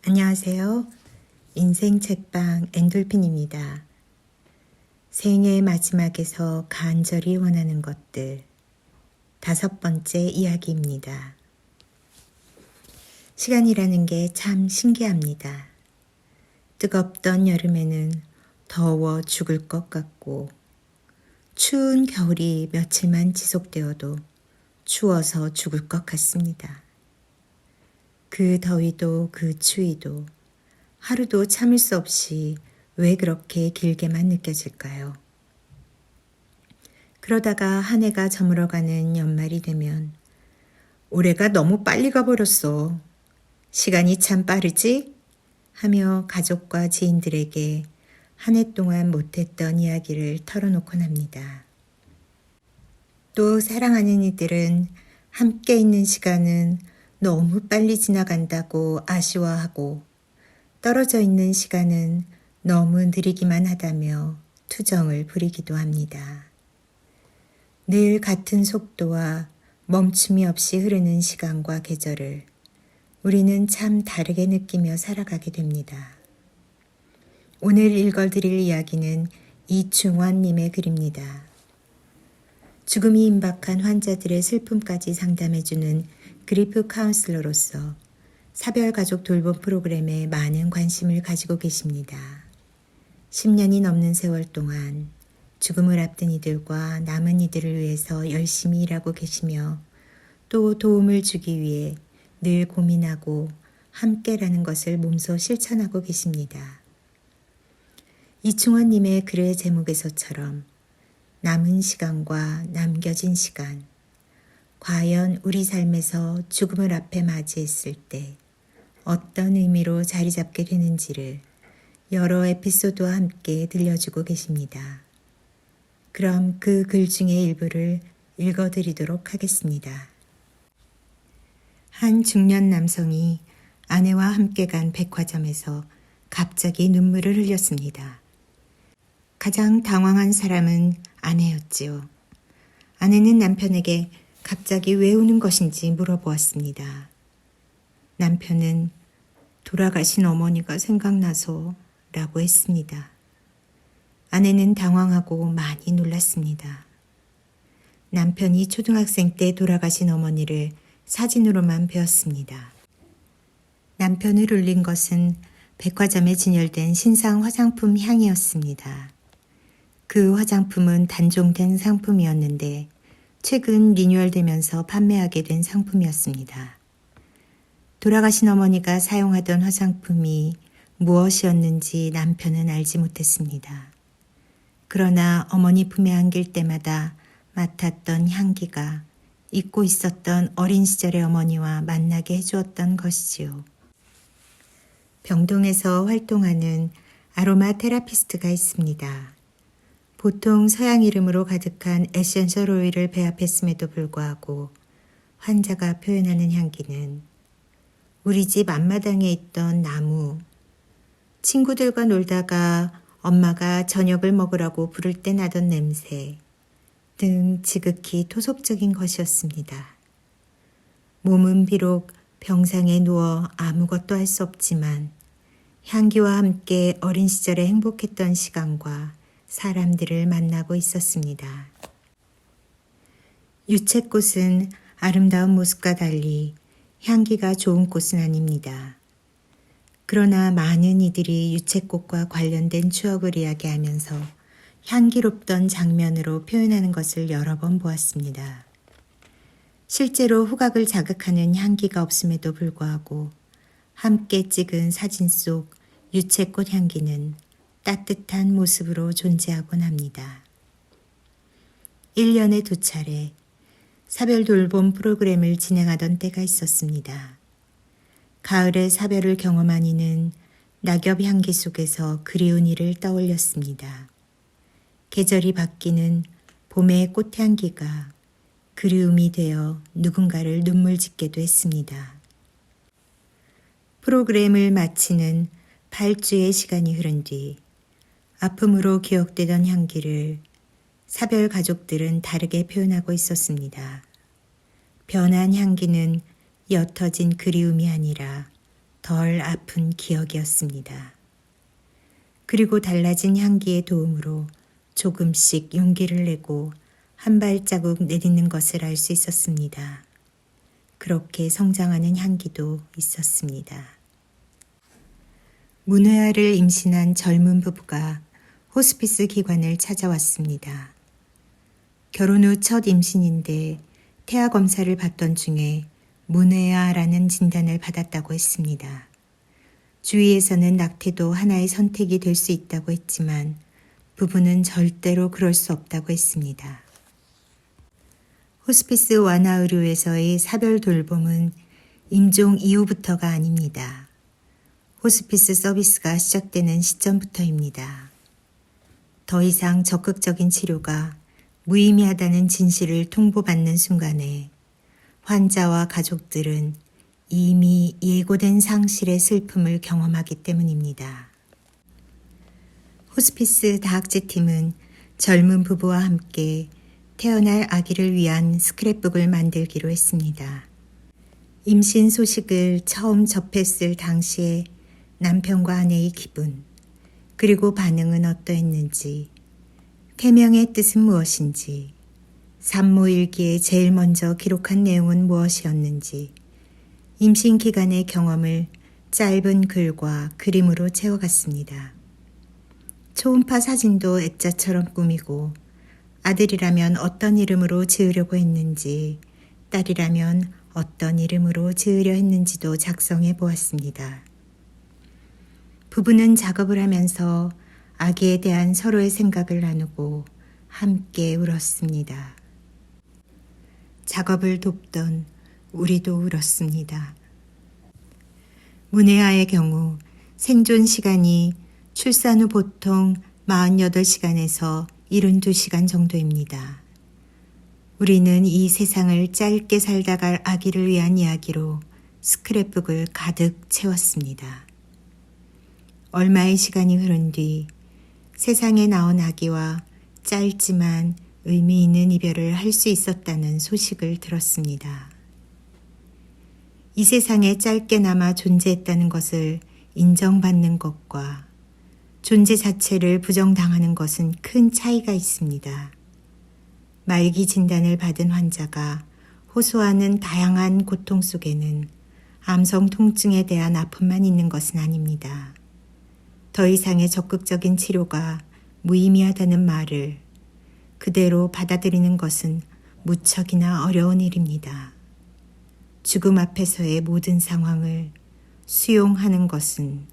안녕하세요. 인생 책방 엔돌핀입니다. 생애 마지막에서 간절히 원하는 것들 5번째 이야기입니다. 시간이라는 게 참 신기합니다. 뜨겁던 여름에는 더워 죽을 것 같고 추운 겨울이 며칠만 지속되어도 추워서 죽을 것 같습니다. 그 더위도 그 추위도 하루도 참을 수 없이 왜 그렇게 길게만 느껴질까요? 그러다가 한 해가 저물어가는 연말이 되면 올해가 너무 빨리 가버렸어. 시간이 참 빠르지? 하며 가족과 지인들에게 한 해 동안 못했던 이야기를 털어놓곤 합니다. 또 사랑하는 이들은 함께 있는 시간은 너무 빨리 지나간다고 아쉬워하고 떨어져 있는 시간은 너무 느리기만 하다며 투정을 부리기도 합니다. 늘 같은 속도와 멈춤이 없이 흐르는 시간과 계절을 우리는 참 다르게 느끼며 살아가게 됩니다. 오늘 읽어드릴 이야기는 이충원님의 글입니다. 죽음이 임박한 환자들의 슬픔까지 상담해주는 그리프 카운슬러로서 사별가족 돌봄 프로그램에 많은 관심을 가지고 계십니다. 10년이 넘는 세월 동안 죽음을 앞둔 이들과 남은 이들을 위해서 열심히 일하고 계시며 또 도움을 주기 위해 늘 고민하고 함께라는 것을 몸소 실천하고 계십니다. 이충원님의 글의 제목에서처럼 남은 시간과 남겨진 시간, 과연 우리 삶에서 죽음을 앞에 맞이했을 때 어떤 의미로 자리 잡게 되는지를 여러 에피소드와 함께 들려주고 계십니다. 그럼 그 글 중에 일부를 읽어드리도록 하겠습니다. 한 중년 남성이 아내와 함께 간 백화점에서 갑자기 눈물을 흘렸습니다. 가장 당황한 사람은 아내였지요. 아내는 남편에게 갑자기 왜 우는 것인지 물어보았습니다. 남편은 돌아가신 어머니가 생각나서 라고 했습니다. 아내는 당황하고 많이 놀랐습니다. 남편이 초등학생 때 돌아가신 어머니를 사진으로만 배웠습니다. 남편을 울린 것은 백화점에 진열된 신상 화장품 향이었습니다. 그 화장품은 단종된 상품이었는데 최근 리뉴얼되면서 판매하게 된 상품이었습니다. 돌아가신 어머니가 사용하던 화장품이 무엇이었는지 남편은 알지 못했습니다. 그러나 어머니 품에 안길 때마다 맡았던 향기가 잊고 있었던 어린 시절의 어머니와 만나게 해주었던 것이지요. 병동에서 활동하는 아로마 테라피스트가 있습니다. 보통 서양 이름으로 가득한 에센셜 오일을 배합했음에도 불구하고 환자가 표현하는 향기는 우리 집 앞마당에 있던 나무, 친구들과 놀다가 엄마가 저녁을 먹으라고 부를 때 나던 냄새 등 지극히 토속적인 것이었습니다. 몸은 비록 병상에 누워 아무것도 할 수 없지만 향기와 함께 어린 시절에 행복했던 시간과 사람들을 만나고 있었습니다. 유채꽃은 아름다운 모습과 달리 향기가 좋은 꽃은 아닙니다. 그러나 많은 이들이 유채꽃과 관련된 추억을 이야기하면서 향기롭던 장면으로 표현하는 것을 여러 번 보았습니다. 실제로 후각을 자극하는 향기가 없음에도 불구하고 함께 찍은 사진 속 유채꽃 향기는 따뜻한 모습으로 존재하곤 합니다. 1년에 2차례 사별 돌봄 프로그램을 진행하던 때가 있었습니다. 가을에 사별을 경험한 이는 낙엽 향기 속에서 그리운 이를 떠올렸습니다. 계절이 바뀌는 봄의 꽃향기가 그리움이 되어 누군가를 눈물 짓게도 했습니다. 프로그램을 마치는 8주의 시간이 흐른 뒤 아픔으로 기억되던 향기를 사별 가족들은 다르게 표현하고 있었습니다. 변한 향기는 옅어진 그리움이 아니라 덜 아픈 기억이었습니다. 그리고 달라진 향기의 도움으로 조금씩 용기를 내고 한 발자국 내딛는 것을 알 수 있었습니다. 그렇게 성장하는 향기도 있었습니다. 문외아를 임신한 젊은 부부가 호스피스 기관을 찾아왔습니다. 결혼 후 첫 임신인데 태아 검사를 받던 중에 문외아라는 진단을 받았다고 했습니다. 주위에서는 낙태도 하나의 선택이 될 수 있다고 했지만 부부는 절대로 그럴 수 없다고 했습니다. 호스피스 완화 의료에서의 사별 돌봄은 임종 이후부터가 아닙니다. 호스피스 서비스가 시작되는 시점부터입니다. 더 이상 적극적인 치료가 무의미하다는 진실을 통보받는 순간에 환자와 가족들은 이미 예고된 상실의 슬픔을 경험하기 때문입니다. 호스피스 다학제팀은 젊은 부부와 함께 태어날 아기를 위한 스크랩북을 만들기로 했습니다. 임신 소식을 처음 접했을 당시에 남편과 아내의 기분, 그리고 반응은 어떠했는지, 태명의 뜻은 무엇인지, 산모일기에 제일 먼저 기록한 내용은 무엇이었는지, 임신 기간의 경험을 짧은 글과 그림으로 채워갔습니다. 초음파 사진도 액자처럼 꾸미고 아들이라면 어떤 이름으로 지으려고 했는지, 딸이라면 어떤 이름으로 지으려 했는지도 작성해 보았습니다. 부부는 작업을 하면서 아기에 대한 서로의 생각을 나누고 함께 울었습니다. 작업을 돕던 우리도 울었습니다. 문외아의 경우 생존 시간이 출산 후 보통 48시간에서 72시간 정도입니다. 우리는 이 세상을 짧게 살다 갈 아기를 위한 이야기로 스크랩북을 가득 채웠습니다. 얼마의 시간이 흐른 뒤 세상에 나온 아기와 짧지만 의미 있는 이별을 할 수 있었다는 소식을 들었습니다. 이 세상에 짧게나마 존재했다는 것을 인정받는 것과 존재 자체를 부정당하는 것은 큰 차이가 있습니다. 말기 진단을 받은 환자가 호소하는 다양한 고통 속에는 암성 통증에 대한 아픔만 있는 것은 아닙니다. 더 이상의 적극적인 치료가 무의미하다는 말을 그대로 받아들이는 것은 무척이나 어려운 일입니다. 죽음 앞에서의 모든 상황을 수용하는 것은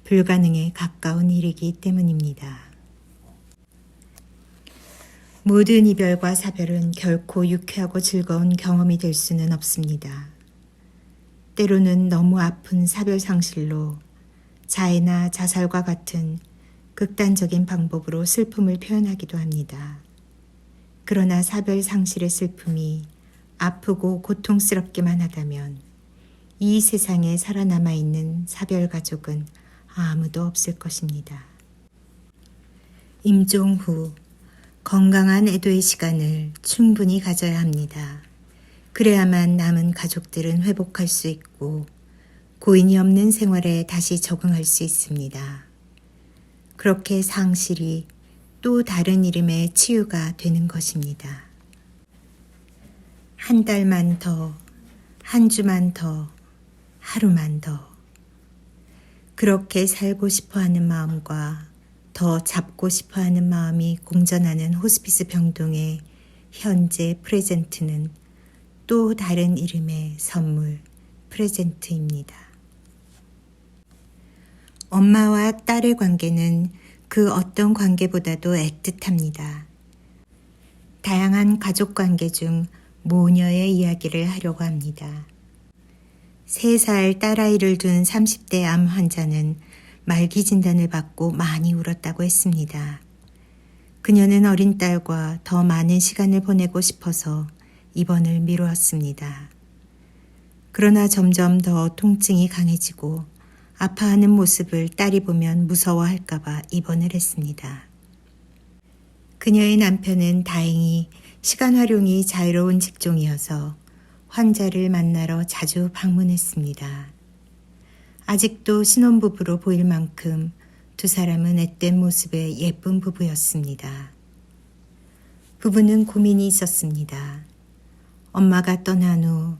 불가능에 가까운 일이기 때문입니다. 모든 이별과 사별은 결코 유쾌하고 즐거운 경험이 될 수는 없습니다. 때로는 너무 아픈 사별 상실로 자해나 자살과 같은 극단적인 방법으로 슬픔을 표현하기도 합니다. 그러나 사별 상실의 슬픔이 아프고 고통스럽기만 하다면 이 세상에 살아남아 있는 사별 가족은 아무도 없을 것입니다. 임종 후 건강한 애도의 시간을 충분히 가져야 합니다. 그래야만 남은 가족들은 회복할 수 있고 고인이 없는 생활에 다시 적응할 수 있습니다. 그렇게 상실이 또 다른 이름의 치유가 되는 것입니다. 한 달만 더, 한 주만 더, 하루만 더. 그렇게 살고 싶어하는 마음과 더 잡고 싶어하는 마음이 공존하는 호스피스 병동의 현재 프레젠트는 또 다른 이름의 선물, 프레젠트입니다. 엄마와 딸의 관계는 그 어떤 관계보다도 애틋합니다. 다양한 가족 관계 중 모녀의 이야기를 하려고 합니다. 3살 딸아이를 둔 30대 암 환자는 말기 진단을 받고 많이 울었다고 했습니다. 그녀는 어린 딸과 더 많은 시간을 보내고 싶어서 입원을 미루었습니다. 그러나 점점 더 통증이 강해지고 아파하는 모습을 딸이 보면 무서워할까봐 입원을 했습니다. 그녀의 남편은 다행히 시간 활용이 자유로운 직종이어서 환자를 만나러 자주 방문했습니다. 아직도 신혼부부로 보일 만큼 두 사람은 앳된 모습의 예쁜 부부였습니다. 부부는 고민이 있었습니다. 엄마가 떠난 후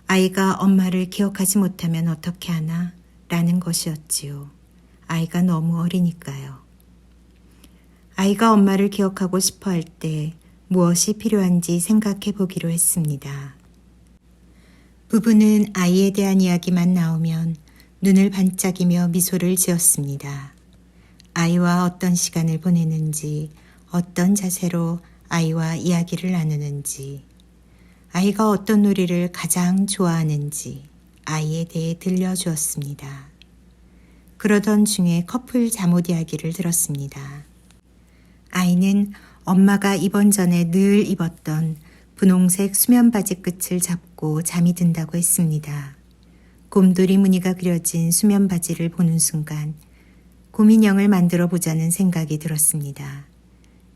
아이가 엄마를 기억하지 못하면 어떻게 하나? 라는 것이었지요. 아이가 너무 어리니까요. 아이가 엄마를 기억하고 싶어 할 때 무엇이 필요한지 생각해 보기로 했습니다. 부부는 아이에 대한 이야기만 나오면 눈을 반짝이며 미소를 지었습니다. 아이와 어떤 시간을 보내는지, 어떤 자세로 아이와 이야기를 나누는지, 아이가 어떤 놀이를 가장 좋아하는지 아이에 대해 들려주었습니다. 그러던 중에 커플 잠옷 이야기를 들었습니다. 아이는 엄마가 입원 전에 늘 입었던 분홍색 수면 바지 끝을 잡고 잠이 든다고 했습니다. 곰돌이 무늬가 그려진 수면 바지를 보는 순간 곰인형을 만들어 보자는 생각이 들었습니다.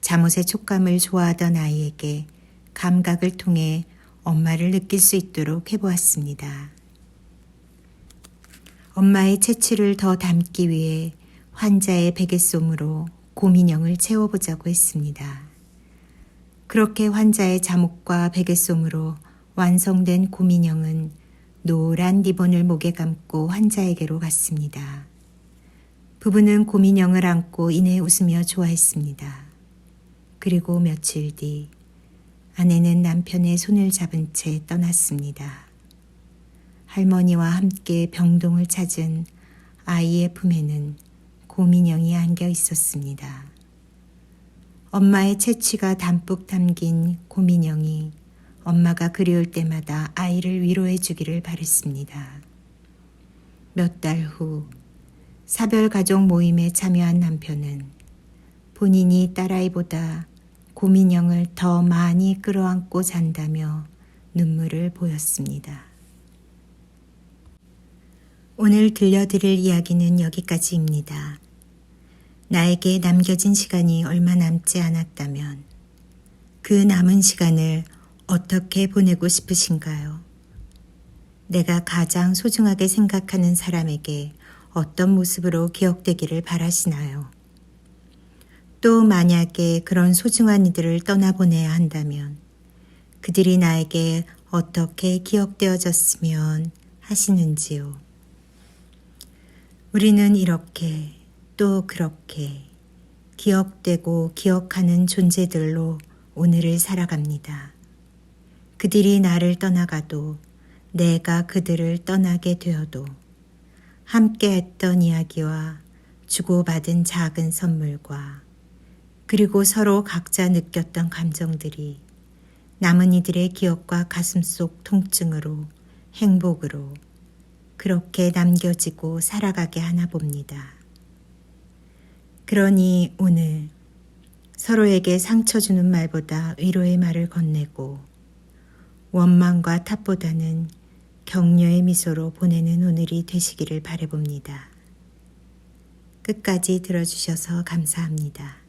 잠옷의 촉감을 좋아하던 아이에게 감각을 통해 엄마를 느낄 수 있도록 해보았습니다. 엄마의 채취를 더 담기 위해 환자의 베개솜으로 곰인형을 채워보자고 했습니다. 그렇게 환자의 잠옷과 베개솜으로 완성된 곰인형은 노란 리본을 목에 감고 환자에게로 갔습니다. 부부는 곰인형을 안고 이내 웃으며 좋아했습니다. 그리고 며칠 뒤 아내는 남편의 손을 잡은 채 떠났습니다. 할머니와 함께 병동을 찾은 아이의 품에는 곰인형이 안겨 있었습니다. 엄마의 채취가 담뿍 담긴 곰인형이 엄마가 그리울 때마다 아이를 위로해 주기를 바랬습니다. 몇 달 후 사별가족 모임에 참여한 남편은 본인이 딸아이보다 곰인형을 더 많이 끌어안고 잔다며 눈물을 보였습니다. 오늘 들려드릴 이야기는 여기까지입니다. 나에게 남겨진 시간이 얼마 남지 않았다면 그 남은 시간을 어떻게 보내고 싶으신가요? 내가 가장 소중하게 생각하는 사람에게 어떤 모습으로 기억되기를 바라시나요? 또 만약에 그런 소중한 이들을 떠나보내야 한다면 그들이 나에게 어떻게 기억되어졌으면 하시는지요? 우리는 이렇게 또 그렇게 기억되고 기억하는 존재들로 오늘을 살아갑니다. 그들이 나를 떠나가도 내가 그들을 떠나게 되어도 함께 했던 이야기와 주고받은 작은 선물과 그리고 서로 각자 느꼈던 감정들이 남은 이들의 기억과 가슴속 통증으로 행복으로 그렇게 남겨지고 살아가게 하나 봅니다. 그러니 오늘 서로에게 상처 주는 말보다 위로의 말을 건네고 원망과 탓보다는 격려의 미소로 보내는 오늘이 되시기를 바라봅니다. 끝까지 들어주셔서 감사합니다.